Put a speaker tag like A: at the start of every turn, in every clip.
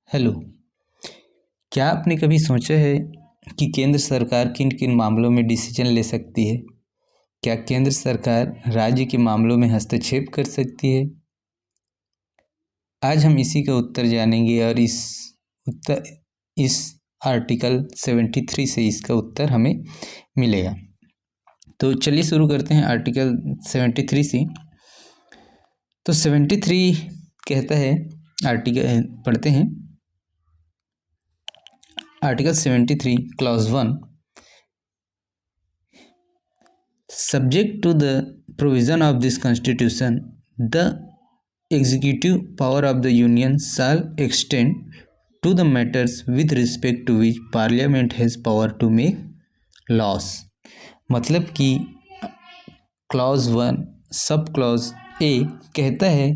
A: Hello. क्या आपने कभी सोचा है कि केंद्र सरकार किन किन मामलों में डिसीजन ले सकती है? क्या केंद्र सरकार राज्य के मामलों में हस्तक्षेप कर सकती है? आज हम इसी का उत्तर जानेंगे और इस आर्टिकल 73 से इसका उत्तर हमें मिलेगा। तो चलिए शुरू करते हैं आर्टिकल 73 से। तो 73 कहता है, आर्टिकल पढ़ते हैं। Article 73 clause 1, subject to the provision of this constitution, the executive power of the union shall extend to the matters with respect to which parliament has power to make laws। मतलब कि clause 1 sub clause ए कहता है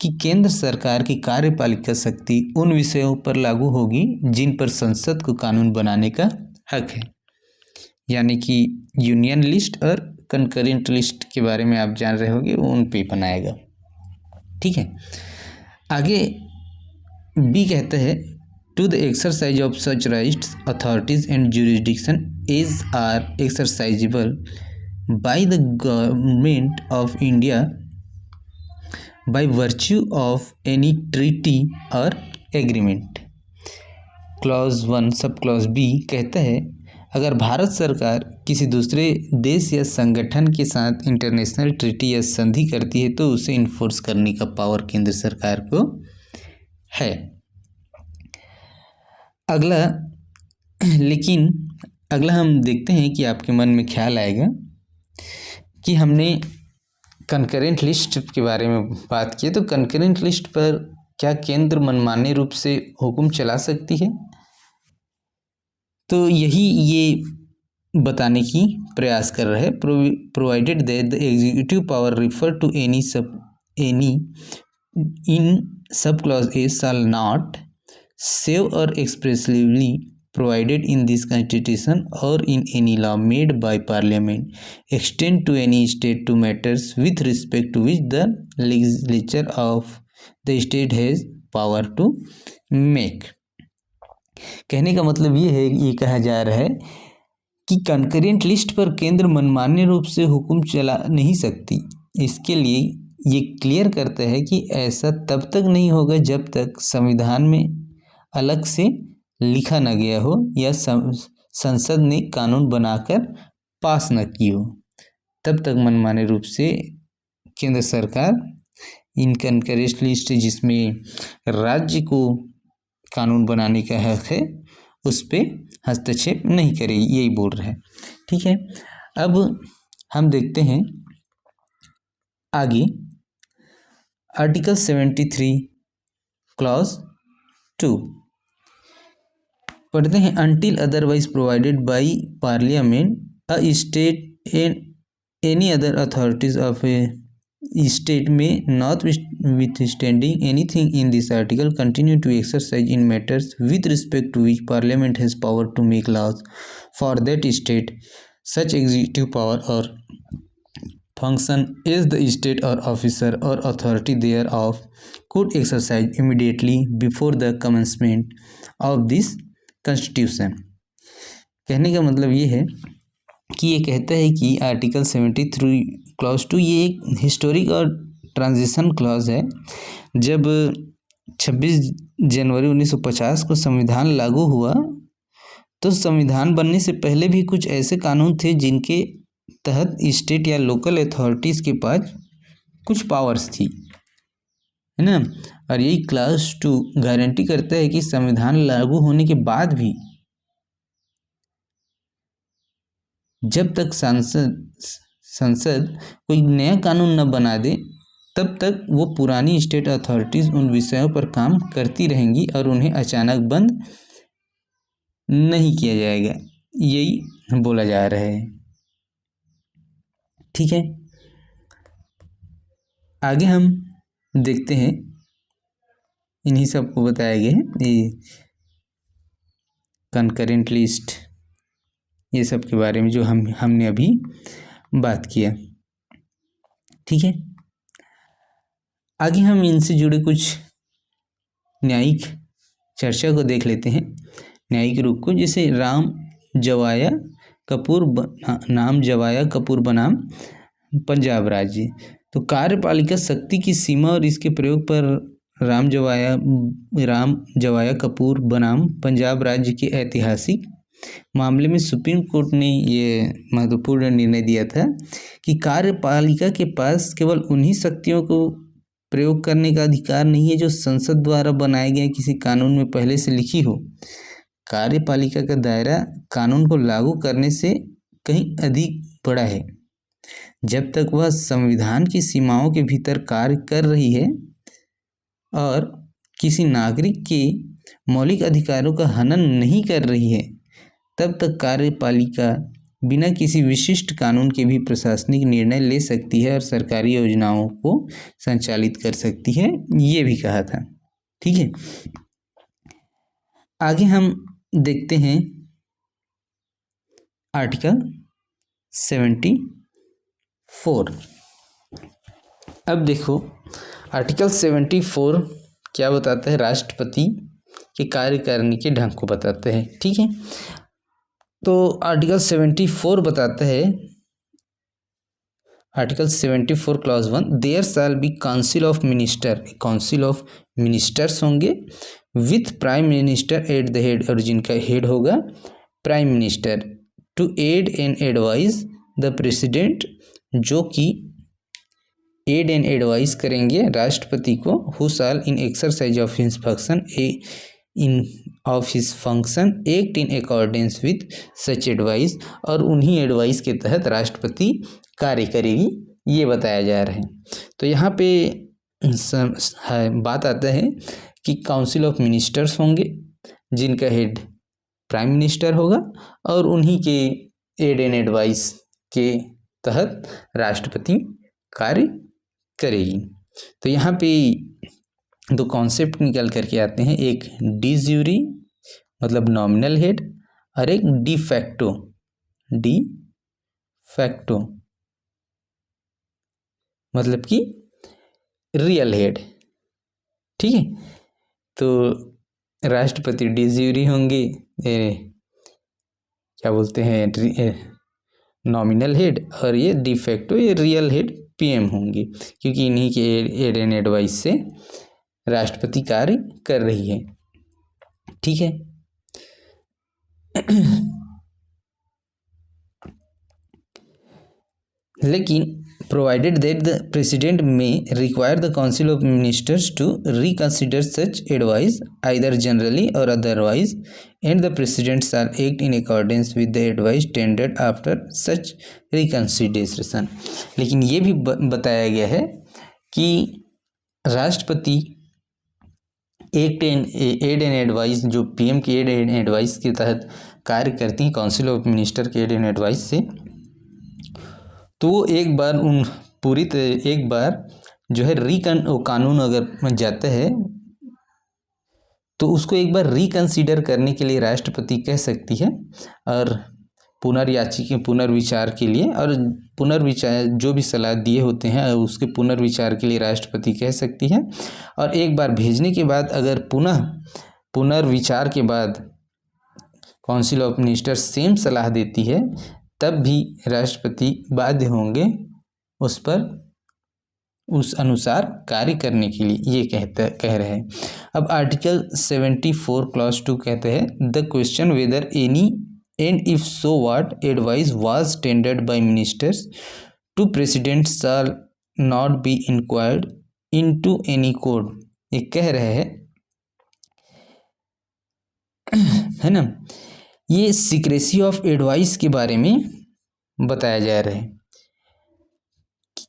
A: कि केंद्र सरकार की कार्यपालिका शक्ति उन विषयों पर लागू होगी जिन पर संसद को कानून बनाने का हक है। यानी कि यूनियन लिस्ट और कंकरेंट लिस्ट के बारे में आप जान रहे होंगे, वो उन पे बनाएगा। ठीक है, आगे बी कहता है, to the exercise of such rights authorities and jurisdiction as are exercisable by the Government of India by virtue of any treaty or agreement. Clause 1 sub clause B कहता है, अगर भारत सरकार किसी दूसरे देश या संगठन के साथ इंटरनेशनल ट्रीटी या संधि करती है तो उसे इन्फोर्स करने का पावर केंद्र सरकार को है। अगला हम देखते हैं कि आपके मन में ख्याल आएगा कि हमने कंकरेंट लिस्ट के बारे में बात की, तो कंकरेंट लिस्ट पर क्या केंद्र मनमाने रूप से हुक्म चला सकती है? तो ये बताने की प्रयास कर रहे हैं। Provided that the executive power refer to any in sub clause a shall not save or expressly provided in this constitution or in any law made by parliament extend to any state to matters with respect to which the legislature of the state has power to make। कहने का मतलब ये है, ये कहा जा रहा है कि कंकरेंट लिस्ट पर केंद्र मनमाने रूप से हुक्म चला नहीं सकती। इसके लिए ये क्लियर करता है कि ऐसा तब तक नहीं होगा जब तक संविधान में अलग से लिखा न गया हो या संसद ने कानून बनाकर पास न की हो, तब तक मनमाने रूप से केंद्र सरकार इन कंकरेंट लिस्ट जिसमें राज्य को कानून बनाने का हक है उस पे हस्तक्षेप नहीं करेगी, यही बोल रहा है। ठीक है, अब हम देखते हैं आगे आर्टिकल 73 क्लॉज 2 पढ़ते हैं। Until otherwise provided by Parliament a state and any other authorities of a state may notwithstanding anything in this article continue to exercise in matters with respect to which Parliament has power to make laws for that state such executive power और function as the state और officer और authority thereof could exercise immediately before the commencement of this constitution। कहने का मतलब ये है कि ये कहता है कि आर्टिकल 73 क्लॉज 2 ये एक हिस्टोरिक और ट्रांजिशन क्लॉज है। जब 26 जनवरी 1950 को संविधान लागू हुआ तो संविधान बनने से पहले भी कुछ ऐसे कानून थे जिनके तहत स्टेट या लोकल अथॉरिटीज़ के पास कुछ पावर्स थी, है ना। और यही क्लॉज 2 गारंटी करता है कि संविधान लागू होने के बाद भी जब तक संसद कोई नया कानून न बना दे तब तक वो पुरानी स्टेट अथॉरिटीज़ उन विषयों पर काम करती रहेंगी और उन्हें अचानक बंद नहीं किया जाएगा, यही बोला जा रहा है। ठीक है, आगे हम देखते हैं, इन्हीं सबको बताया गया है, ये कंकरेंट लिस्ट ये सब के बारे में जो हमने अभी बात किया। ठीक है, आगे हम इनसे जुड़े कुछ न्यायिक चर्चा को देख लेते हैं, न्यायिक रूप को। जैसे नाम जवाया कपूर बनाम पंजाब राज्य। तो कार्यपालिका शक्ति की सीमा और इसके प्रयोग पर राम जवाया कपूर बनाम पंजाब राज्य के ऐतिहासिक मामले में सुप्रीम कोर्ट ने ये महत्वपूर्ण निर्णय दिया था कि कार्यपालिका के पास केवल उन्हीं शक्तियों को प्रयोग करने का अधिकार नहीं है जो संसद द्वारा बनाए गए किसी कानून में पहले से लिखी हो। कार्यपालिका का दायरा कानून को लागू करने से कहीं अधिक बड़ा है। जब तक वह संविधान की सीमाओं के भीतर कार्य कर रही है और किसी नागरिक के मौलिक अधिकारों का हनन नहीं कर रही है, तब तक कार्यपालिका बिना किसी विशिष्ट कानून के भी प्रशासनिक निर्णय ले सकती है और सरकारी योजनाओं को संचालित कर सकती है, ये भी कहा था। ठीक है, आगे हम देखते हैं आर्टिकल 74। अब देखो आर्टिकल 74 क्या बताता है, राष्ट्रपति के कार्य करने के ढंग को बताता है। ठीक है, तो आर्टिकल 74 बताता है, article 74 clause 1, there shall be council of minister, council of ministers होंगे with prime minister at the head, और जिनका हेड होगा prime minister, to aid and advise the president, जो कि एड एंड एडवाइस करेंगे राष्ट्रपति को, who shall in exercise of his function act in accordance with such advice, और उन्हीं एडवाइस के तहत राष्ट्रपति कार्य करेगी, ये बताया जा रहा है। तो यहाँ पे बात आता है कि काउंसिल ऑफ मिनिस्टर्स होंगे जिनका हेड प्राइम मिनिस्टर होगा और उन्हीं के एड एंड एडवाइस के तहत राष्ट्रपति कार्य करेगी। तो यहाँ पे दो कॉन्सेप्ट निकल करके आते हैं, एक डी ज्यूरी मतलब नॉमिनल हेड और एक डी फैक्टो मतलब कि रियल हेड। ठीक है, तो राष्ट्रपति डी ज्यूरी होंगे, क्या बोलते हैं, नॉमिनल हेड, और ये डी फैक्टो ये रियल हेड पीएम होंगे, क्योंकि इन्हीं के एड एंड एडवाइस से राष्ट्रपति कार्य कर रही है। ठीक है, लेकिन provided that the president may require the council of ministers to reconsider such advice either generally और otherwise, and the president shall act in accordance with the advice tendered after such reconsideration. लेकिन ये भी बताया गया है कि राष्ट्रपति aid and advice, जो पीएम के एड एंड एडवाइस के तहत कार्य करती हैं, काउंसिल ऑफ मिनिस्टर के एड एंड एडवाइस से, तो वो एक बार जो है कानून अगर जाता है तो उसको एक बार रिकंसीडर करने के लिए राष्ट्रपति कह सकती है, और पुनर्विचार के लिए, और पुनर्विचार जो भी सलाह दिए होते हैं उसके पुनर्विचार के लिए राष्ट्रपति कह सकती है। और एक बार भेजने के बाद अगर पुनर्विचार के बाद काउंसिल ऑफ मिनिस्टर सेम सलाह देती है, तब भी राष्ट्रपति बाध्य होंगे उस अनुसार कार्य करने के लिए, ये कह रहे हैं। अब आर्टिकल 74 क्लॉज 2 कहते हैं, the question whether any and if so what advice was tendered by ministers to president shall not be inquired into any court. ये कह रहे हैं, है ना, ये सीक्रेसी ऑफ एडवाइस के बारे में बताया जा रहा है।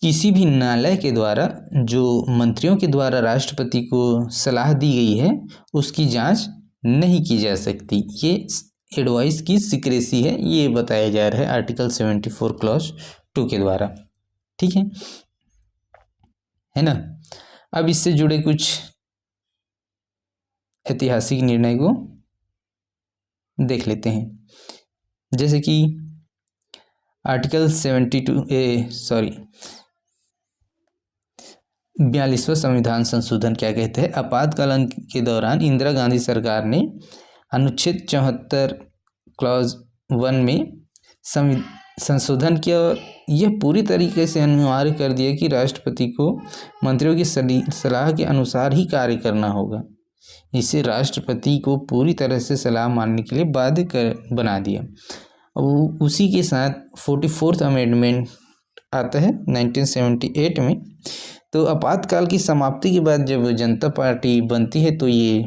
A: किसी भी न्यायालय के द्वारा जो मंत्रियों के द्वारा राष्ट्रपति को सलाह दी गई है उसकी जांच नहीं की जा सकती, ये एडवाइस की सीक्रेसी है, ये बताया जा रहा है आर्टिकल 74 क्लॉज 2 के द्वारा। ठीक है ना। अब इससे जुड़े कुछ ऐतिहासिक निर्णय को देख लेते हैं, जैसे कि आर्टिकल 42वां संविधान संशोधन क्या कहते हैं? आपातकाल के दौरान इंदिरा गांधी सरकार ने अनुच्छेद 74 क्लॉज 1 में संशोधन किया और यह पूरी तरीके से अनिवार्य कर दिया कि राष्ट्रपति को मंत्रियों की सलाह के अनुसार ही कार्य करना होगा। इसे राष्ट्रपति को पूरी तरह से सलाह मानने के लिए बाध्य कर बना दिया। अब उसी के साथ 44th अमेंडमेंट आता है 1978 में। तो आपातकाल की समाप्ति के बाद जब जनता पार्टी बनती है तो ये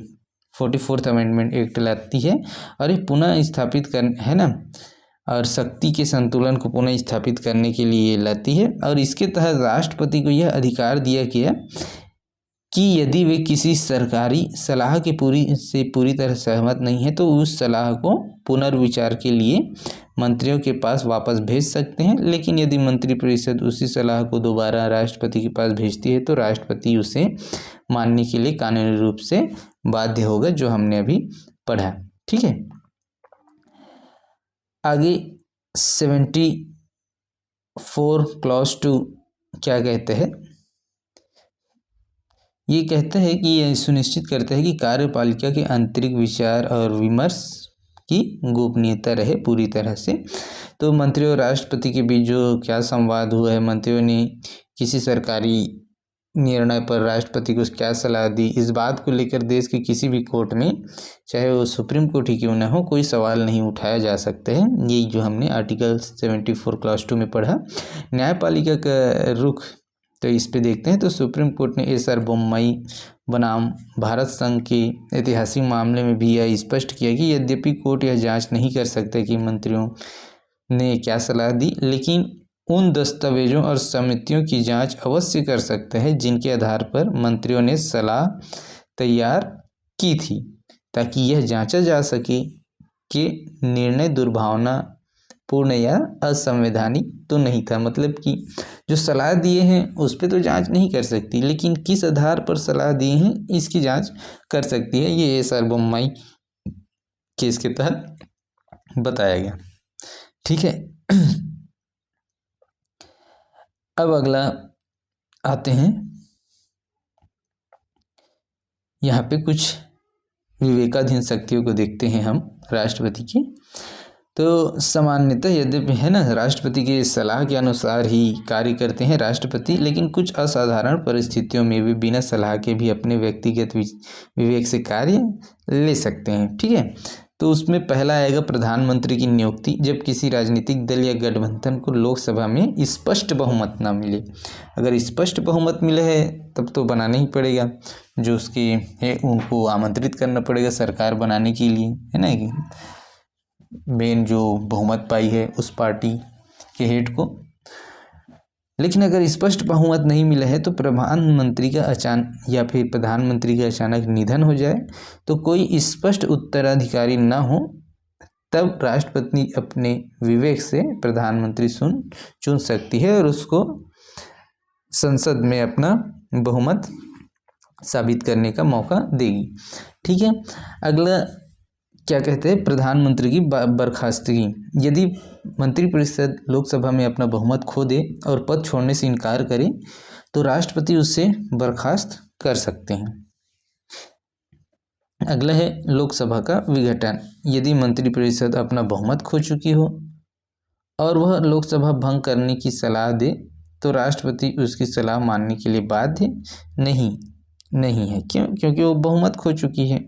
A: 44th अमेंडमेंट एक्ट लाती है और ये पुनः स्थापित कर है ना, और शक्ति के संतुलन को पुनः स्थापित करने के लिए लाती है। और इसके तहत राष्ट्रपति को यह अधिकार दिया गया कि यदि वे किसी सरकारी सलाह के पूरी तरह सहमत नहीं है तो उस सलाह को पुनर्विचार के लिए मंत्रियों के पास वापस भेज सकते हैं। लेकिन यदि मंत्रिपरिषद उसी सलाह को दोबारा राष्ट्रपति के पास भेजती है तो राष्ट्रपति उसे मानने के लिए कानूनी रूप से बाध्य होगा, जो हमने अभी पढ़ा। ठीक है, आगे 74 क्लॉज 2 क्या कहते हैं? ये कहते हैं कि यह सुनिश्चित करता है कि कार्यपालिका के आंतरिक विचार और विमर्श की गोपनीयता रहे पूरी तरह से। तो मंत्रियों और राष्ट्रपति के बीच जो क्या संवाद हुआ है, मंत्रियों ने किसी सरकारी निर्णय पर राष्ट्रपति को क्या सलाह दी, इस बात को लेकर देश के किसी भी कोर्ट में, चाहे वो सुप्रीम कोर्ट ही क्यों न हो, कोई सवाल नहीं उठाया जा सकते हैं। यही जो हमने आर्टिकल 74 क्लॉज 2 में पढ़ा। न्यायपालिका का रुख तो इस पे देखते हैं। तो सुप्रीम कोर्ट ने एस आर बोम्मई बनाम भारत संघ के ऐतिहासिक मामले में भी यह स्पष्ट किया कि यद्यपि कोर्ट यह जांच नहीं कर सकता कि मंत्रियों ने क्या सलाह दी, लेकिन उन दस्तावेजों और समितियों की जांच अवश्य कर सकते हैं जिनके आधार पर मंत्रियों ने सलाह तैयार की थी, ताकि यह जांचा जा सके कि निर्णय दुर्भावनापूर्ण या असंवैधानिक तो नहीं था। मतलब कि जो सलाह दिए हैं उस पर तो जांच नहीं कर सकती, लेकिन किस आधार पर सलाह दिए हैं इसकी जांच कर सकती है। ये एस आर बोम्मई केस के तहत बताया गया। ठीक है, अब अगला आते हैं, यहाँ पे कुछ विवेकाधीन शक्तियों को देखते हैं हम राष्ट्रपति की। तो सामान्यतः यद्यपि है ना, राष्ट्रपति की सलाह के अनुसार ही कार्य करते हैं राष्ट्रपति, लेकिन कुछ असाधारण परिस्थितियों में भी बिना सलाह के भी अपने व्यक्तिगत विवेक से कार्य ले सकते हैं। ठीक है, तो उसमें पहला आएगा प्रधानमंत्री की नियुक्ति। जब किसी राजनीतिक दल या गठबंधन को लोकसभा में स्पष्ट बहुमत ना मिले, अगर स्पष्ट बहुमत मिले है तब तो बनाना ही पड़ेगा, जो उसके है उनको आमंत्रित करना पड़ेगा सरकार बनाने के लिए, है ना, कि मेन जो बहुमत पाई है उस पार्टी के हेड को। लेकिन अगर स्पष्ट बहुमत नहीं मिला है तो प्रधानमंत्री का अचानक या फिर प्रधानमंत्री का अचानक निधन हो जाए तो कोई स्पष्ट उत्तराधिकारी न हो, तब राष्ट्रपति अपने विवेक से प्रधानमंत्री चुन सकती है और उसको संसद में अपना बहुमत साबित करने का मौका देगी। ठीक है, अगला क्या कहते हैं, प्रधानमंत्री की बर्खास्तगी। यदि मंत्रिपरिषद लोकसभा में अपना बहुमत खो दे और पद छोड़ने से इनकार करे तो राष्ट्रपति उससे बर्खास्त कर सकते हैं। अगला है लोकसभा का विघटन। यदि मंत्रिपरिषद अपना बहुमत खो चुकी हो और वह लोकसभा भंग करने की सलाह दे तो राष्ट्रपति उसकी सलाह मानने के लिए बाध्य नहीं है। क्यों? क्योंकि वो बहुमत खो चुकी है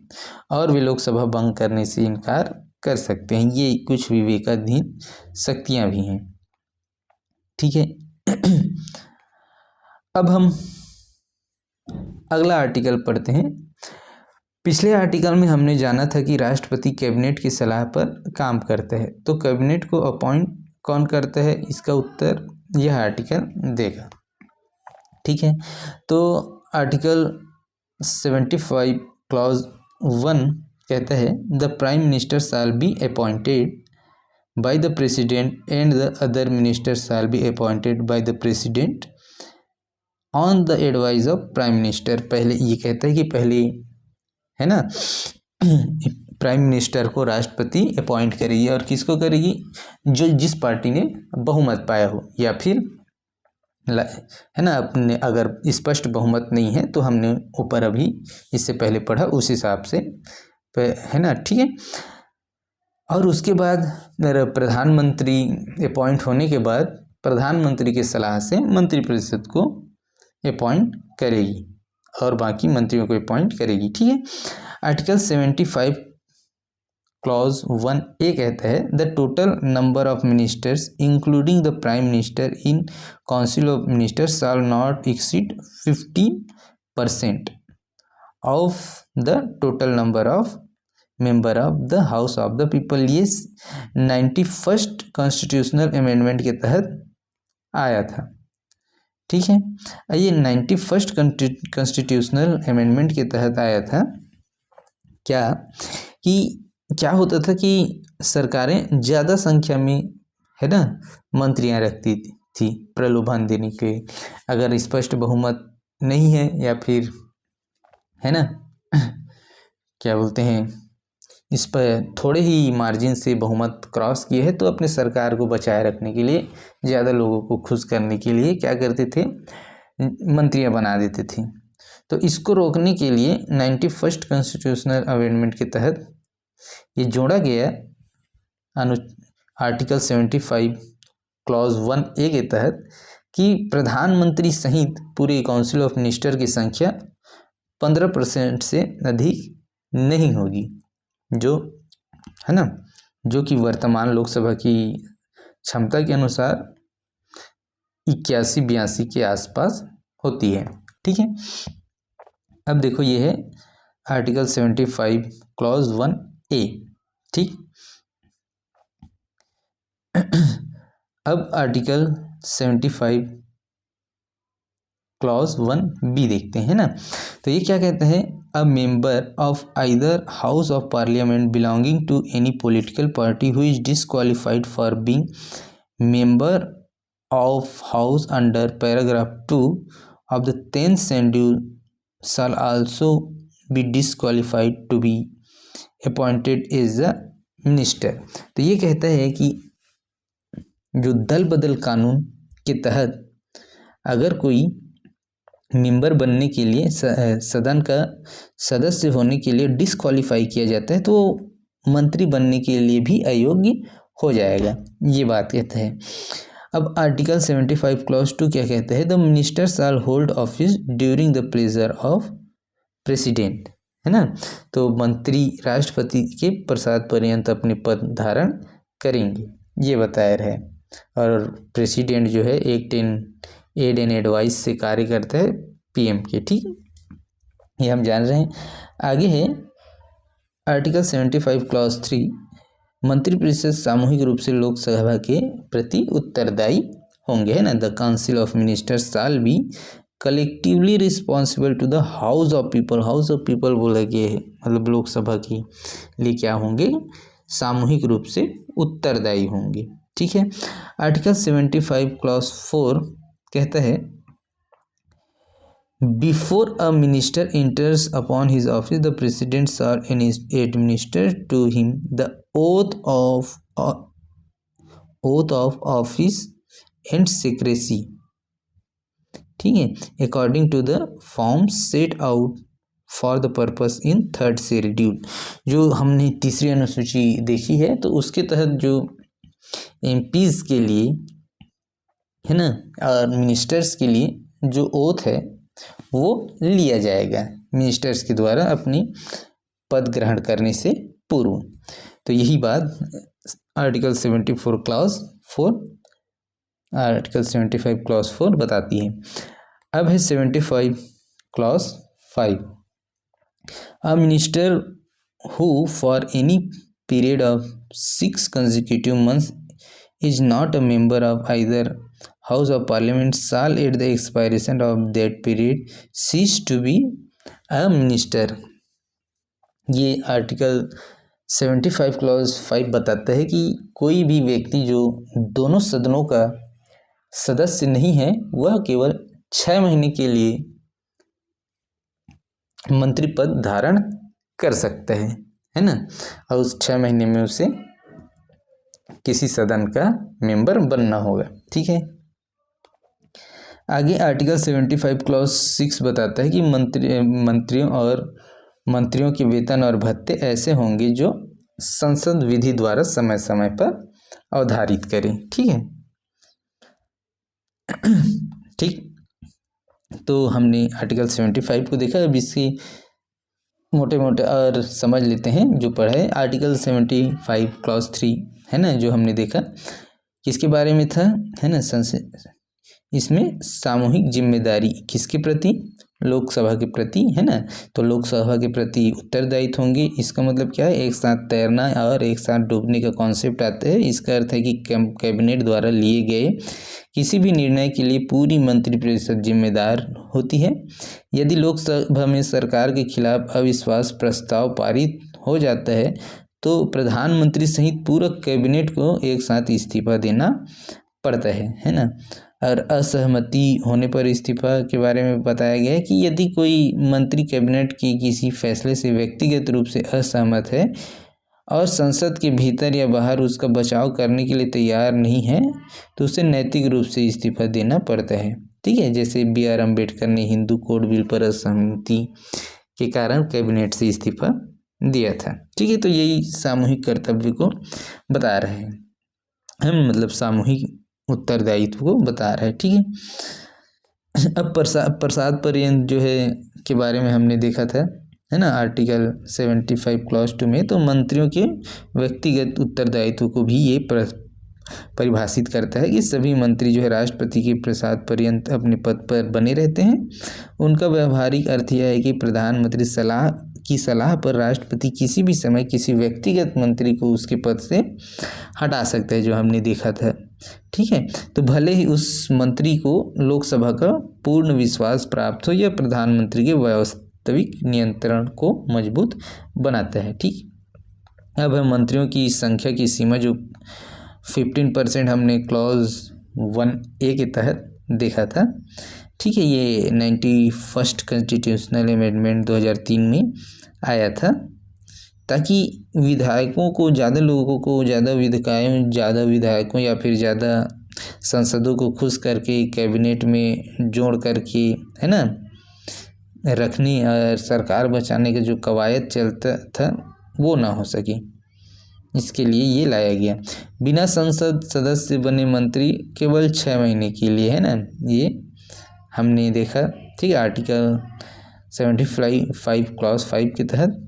A: और वे लोकसभा भंग करने से इनकार कर सकते हैं। ये कुछ विवेकाधीन शक्तियां भी हैं। ठीक है, अब हम अगला आर्टिकल पढ़ते हैं। पिछले आर्टिकल में हमने जाना था कि राष्ट्रपति कैबिनेट की सलाह पर काम करता है, तो कैबिनेट को अपॉइंट कौन करता है, इसका उत्तर यह आर्टिकल देगा। ठीक है, तो आर्टिकल 75 क्लॉज 1 कहता है the prime minister shall be appointed by the president and the other minister shall be appointed by the president on the advice of prime minister. पहले ये कहता है कि पहले है ना प्राइम मिनिस्टर को राष्ट्रपति अपॉइंट करेगी, और किसको करेगी, जो जिस पार्टी ने बहुमत पाया हो या फिर है ना, अपने अगर स्पष्ट बहुमत नहीं है तो हमने ऊपर अभी इससे पहले पढ़ा उस हिसाब से है ना, ठीक है। और उसके बाद प्रधानमंत्री अपॉइंट होने के बाद प्रधानमंत्री की सलाह से मंत्रिपरिषद को अपॉइंट करेगी और बाकी मंत्रियों को अपॉइंट करेगी, ठीक है। आर्टिकल 75 क्लॉज 1A कहता है the total number of ministers including the prime minister in council of ministers shall not exceed 15% of the total number of member of the house of the people. ये 91st constitutional amendment के तहत आया था, ठीक है। ये 91st constitutional amendment के तहत आया था। क्या होता था कि सरकारें ज़्यादा संख्या में, है ना, मंत्रियां रखती थी प्रलोभन देने के लिए। अगर स्पष्ट बहुमत नहीं है या फिर, है ना, क्या बोलते हैं, इस पर थोड़े ही मार्जिन से बहुमत क्रॉस किए है तो अपने सरकार को बचाए रखने के लिए, ज़्यादा लोगों को खुश करने के लिए क्या करते थे, मंत्रियां बना देते थे। तो इसको रोकने के लिए 91st कॉन्स्टिट्यूशनल अमेंडमेंट के तहत ये जोड़ा गया आर्टिकल 75 क्लॉज 1A के तहत कि प्रधानमंत्री सहित पूरे काउंसिल ऑफ मिनिस्टर की संख्या 15% से अधिक नहीं होगी, जो है ना, जो कि वर्तमान लोकसभा की क्षमता के अनुसार 81-82 के आसपास होती है, ठीक है। अब देखो ये है आर्टिकल 75 क्लॉज 1A, ठीक। अब आर्टिकल 75 क्लॉज 1B देखते हैं ना। तो ये क्या कहते हैं, a member of either house of Parliament belonging to any political party who is disqualified for being member of house under paragraph 2 of the 10th schedule shall also be disqualified to be appointed as a minister। तो ये कहता है कि जो दल बदल कानून के तहत अगर कोई मेंबर बनने के लिए सदन का सदस्य होने के लिए डिसक्वालीफाई किया जाता है तो मंत्री बनने के लिए भी अयोग्य हो जाएगा, ये बात कहता है। अब आर्टिकल 75 क्लॉज 2 क्या कहता है, the minister shall hold office during the pleasure of president, है ना। तो मंत्री राष्ट्रपति के प्रसाद पर्यंत अपने पद धारण करेंगे, ये बताया है। और प्रेसिडेंट जो है एड एंड एडवाइस से कार्य करता है पीएम के, ठीक, ये हम जान रहे हैं। आगे है आर्टिकल 75 क्लॉज 3, मंत्रिपरिषद सामूहिक रूप से लोकसभा के प्रति उत्तरदायी होंगे, है ना। The council of ministers shall be collectively responsible to the house of people. House of people बोला गया है मतलब लोकसभा की लिए क्या होंगे, सामूहिक रूप से उत्तरदायी होंगे, ठीक है। आर्टिकल 75 क्लॉज 4 कहता है before a minister enters upon his office the president shall administer to him the oath of office and secrecy, ठीक है, according to the form set out for the purpose in 3rd schedule. जो हमने तीसरी अनुसूची देखी है तो उसके तहत जो एमपीज के लिए, है ना, और मिनिस्टर्स के लिए जो ओथ है वो लिया जाएगा मिनिस्टर्स के द्वारा अपनी पद ग्रहण करने से पूर्व। तो यही बात आर्टिकल 74 क्लॉज 4 आर्टिकल 75 क्लॉज 4 बताती है। अब है 75 clause 5, a minister who for any period of 6 consecutive months is not a member of either House of Parliament shall at the expiration of that period cease to be a minister। ये article 75 clause 5 बताता है कि कोई भी व्यक्ति जो दोनों सदनों का सदस्य नहीं है वह केवल 6 महीने के लिए मंत्री पद धारण कर सकता है ना, और उस 6 महीने में उसे किसी सदन का मेंबर बनना होगा, ठीक है। आगे आर्टिकल 75 क्लॉज 6 बताता है कि मंत्रियों के वेतन और भत्ते ऐसे होंगे जो संसद विधि द्वारा समय समय पर अवधारित करें। ठीक है, ठीक। तो हमने आर्टिकल 75 को देखा। अब इसकी मोटे मोटे और समझ लेते हैं जो पढ़ा है। आर्टिकल 75 क्लॉज 3 है ना, जो हमने देखा किसके बारे में था, है ना, इसमें सामूहिक जिम्मेदारी किसके प्रति, लोकसभा के प्रति, है ना। तो लोकसभा के प्रति उत्तरदायित्व होंगे। इसका मतलब क्या है, एक साथ तैरना और एक साथ डूबने का कॉन्सेप्ट आता है। इसका अर्थ है कि कैबिनेट द्वारा लिए गए किसी भी निर्णय के लिए पूरी मंत्रिपरिषद जिम्मेदार होती है। यदि लोकसभा में सरकार के खिलाफ अविश्वास प्रस्ताव पारित हो जाता है तो प्रधानमंत्री सहित पूरा कैबिनेट को एक साथ इस्तीफा देना पड़ता है ना। और असहमति होने पर इस्तीफा के बारे में बताया गया है कि यदि कोई मंत्री कैबिनेट के किसी फैसले से व्यक्तिगत रूप से असहमत है और संसद के भीतर या बाहर उसका बचाव करने के लिए तैयार नहीं है तो उसे नैतिक रूप से इस्तीफा देना पड़ता है। ठीक है, जैसे BR अम्बेडकर ने हिंदू कोड बिल पर असहमति के कारण कैबिनेट से इस्तीफा दिया था। ठीक है, तो यही सामूहिक कर्तव्य को बता रहे हैं हम, मतलब सामूहिक उत्तरदायित्व को बता रहा है। ठीक है, अब प्रसाद पर्यंत जो है के बारे में हमने देखा था, है ना, आर्टिकल 75 क्लॉज 2 में। तो मंत्रियों के व्यक्तिगत उत्तरदायित्व को भी ये परिभाषित करता है कि सभी मंत्री जो है राष्ट्रपति के प्रसाद पर्यंत अपने पद पर बने रहते हैं। उनका व्यवहारिक अर्थ यह है कि प्रधानमंत्री सलाह पर राष्ट्रपति किसी भी समय किसी व्यक्तिगत मंत्री को उसके पद से हटा सकता है, जो हमने देखा था। ठीक है, तो भले ही उस मंत्री को लोकसभा का पूर्ण विश्वास प्राप्त हो, यह प्रधानमंत्री के वास्तविक नियंत्रण को मजबूत बनाता है। ठीक, अब है मंत्रियों की संख्या की सीमा, जो 15% हमने क्लॉज 1A के तहत देखा था। ठीक है, ये 91st कॉन्स्टिट्यूशनल अमेंडमेंट 2003 में आया था, ताकि विधायकों को ज़्यादा विधायकों या फिर ज़्यादा सांसदों को खुश करके कैबिनेट में जोड़ करके, है ना, रखने और सरकार बचाने का जो कवायद चलता था वो ना हो सके, इसके लिए ये लाया गया। बिना संसद सदस्य बने मंत्री केवल 6 महीने के लिए, है ना, ये हमने देखा। ठीक है, आर्टिकल 75 क्लॉज 5 के तहत।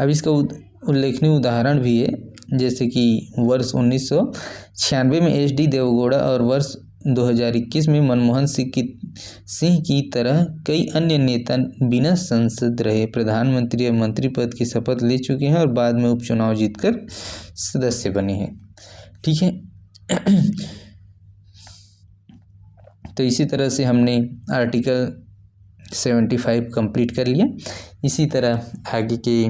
A: अब इसका उल्लेखनीय उदाहरण भी है, जैसे कि वर्ष 1996 में HD देवगौड़ा और वर्ष 2021 में मनमोहन सिंह की तरह कई अन्य नेता बिना संसद रहे प्रधानमंत्री या मंत्री पद की शपथ ले चुके हैं और बाद में उपचुनाव जीतकर सदस्य बने हैं। ठीक है, तो इसी तरह से हमने आर्टिकल 75 कंप्लीट कर लिया। इसी तरह आगे के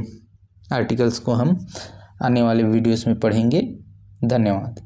A: आर्टिकल्स को हम आने वाले वीडियोस में पढ़ेंगे। धन्यवाद।